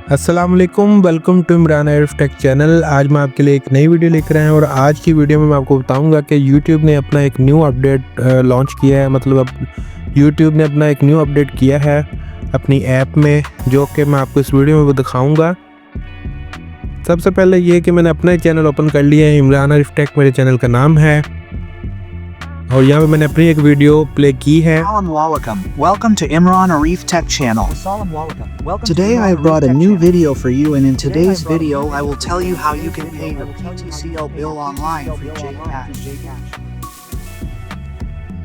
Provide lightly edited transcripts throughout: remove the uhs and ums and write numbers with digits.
अस्सलाम वालेकुम, welcome to Imran Arif tech channel. आज मैं आपके लिए एक नई वीडियो लेकर आया हूँ और आज की वीडियो में मैं आपको बताऊंगा कि YouTube ने अपना एक न्यू अपडेट लॉन्च किया है। मतलब अब YouTube ने अपना एक न्यू अपडेट किया है अपनी ऐप में, जो कि मैं आपको इस वीडियो में वो दिखाऊंगा। सबसे पहले ये कि मैंने अपना चैनल ओपन कर लिया है, इमरान आरिफ टेक मेरे चैनल का नाम है, और यहाँ पे मैंने अपनी एक वीडियो प्ले की है। Welcome to Imran Arif Tech Channel. Today I brought a new video for you, and in today's video I will tell you how you can pay your PTCL bill online through JCash.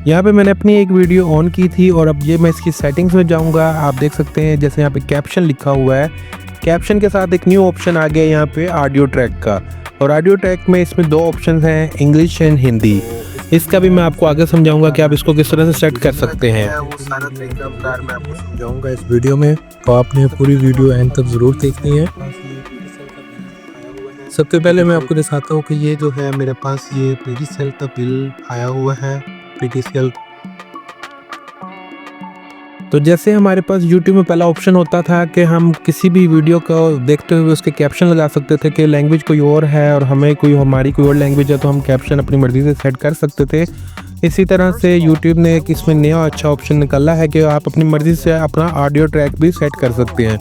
यहाँ पे मैंने अपनी एक video on की थी और अब ये मैं इसकी सेटिंग्स में जाऊँगा। आप देख सकते हैं जैसे यहाँ पे कैप्शन लिखा हुआ है, कैप्शन के साथ एक न्यू ऑप्शन आ गया यहाँ पे ऑडियो ट्रैक का। और ऑडियो ट्रैक में इसमें दो ऑप्शन हैं, इंग्लिश एंड हिंदी। इसका भी मैं आपको आगे समझाऊंगा कि आप इसको किस तरह से सेट कर सकते हैं। वो सारा तरीकाकार मैं आपको समझाऊंगा इस वीडियो में, तो आपने पूरी वीडियो एंड तक ज़रूर देखनी है। सबसे पहले मैं आपको दिखाता हूँ कि ये जो है मेरे पास ये PTCL का बिल आया हुआ है, PTCL। तो जैसे हमारे पास YouTube में पहला ऑप्शन होता था कि हम किसी भी वीडियो को देखते हुए उसके कैप्शन लगा सकते थे कि लैंग्वेज कोई और है और हमारी कोई और लैंग्वेज है, तो हम कैप्शन अपनी मर्ज़ी से सेट कर सकते थे। इसी तरह से YouTube ने एक इसमें नया अच्छा ऑप्शन निकाला है कि आप अपनी मर्ज़ी से अपना ऑडियो ट्रैक भी सेट कर सकते हैं।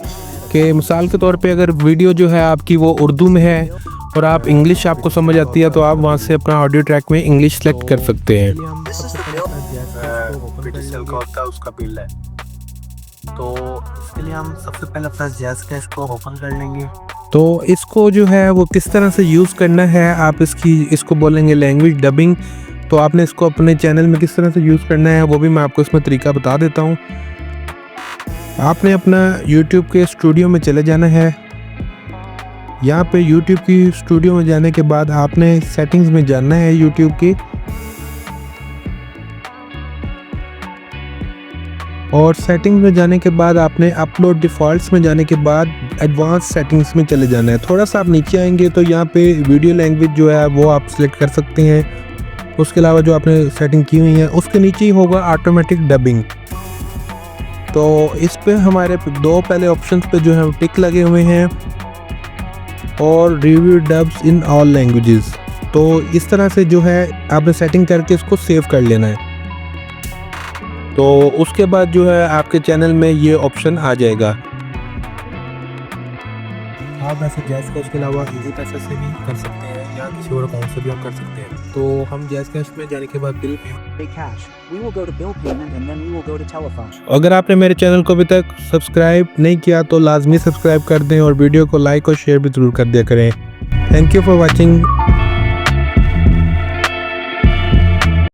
कि मिसाल के तौर पे अगर वीडियो जो है आपकी वो उर्दू में है और आप इंग्लिश आपको समझ आती है, तो आप वहाँ से अपना ऑडियो ट्रैक में इंग्लिश सेलेक्ट कर सकते हैं। PTCL का होता है उसका बिल है, तो इसके लिए हम सबसे पहले अपना JazzCash को ओपन कर लेंगे। तो इसको जो है वो किस तरह से यूज़ करना है, आप इसको बोलेंगे लैंग्वेज डबिंग। तो आपने इसको अपने चैनल में किस तरह से यूज़ करना है वो भी मैं आपको इसमें तरीका बता देता हूँ। आपने अपना YouTube के स्टूडियो में चले जाना है। यहाँ पे YouTube की स्टूडियो में जाने के बाद आपने सेटिंग्स में जाना है YouTube की, और सेटिंग्स में जाने के बाद आपने अपलोड डिफ़ॉल्ट्स में जाने के बाद एडवांस सेटिंग्स में चले जाना है। थोड़ा सा आप नीचे आएंगे तो यहाँ पे वीडियो लैंग्वेज जो है वो आप सिलेक्ट कर सकते हैं। उसके अलावा जो आपने सेटिंग की हुई है उसके नीचे ही होगा ऑटोमेटिक डबिंग। तो इस पे हमारे दो पहले ऑप्शंस पे जो है टिक लगे हुए हैं, और review dubs in all languages. तो इस तरह से जो है आपने सेटिंग करके इसको सेव कर लेना है। तो उसके बाद जो है आपके चैनल में ये ऑप्शन आ जाएगा। आप ऐसे JazzCash के अलावा इजी पैसा से भी कर सकते हैं या किसी और अकाउंट से भी आप कर सकते हैं। तो हम JazzCash में जाने के बाद बिल पेमेंट, अगर आपने मेरे चैनल को अभी तक सब्सक्राइब नहीं किया तो लाजमी सब्सक्राइब कर दें और वीडियो को लाइक और शेयर भी ज़रूर कर दिया करें। Thank you for watching.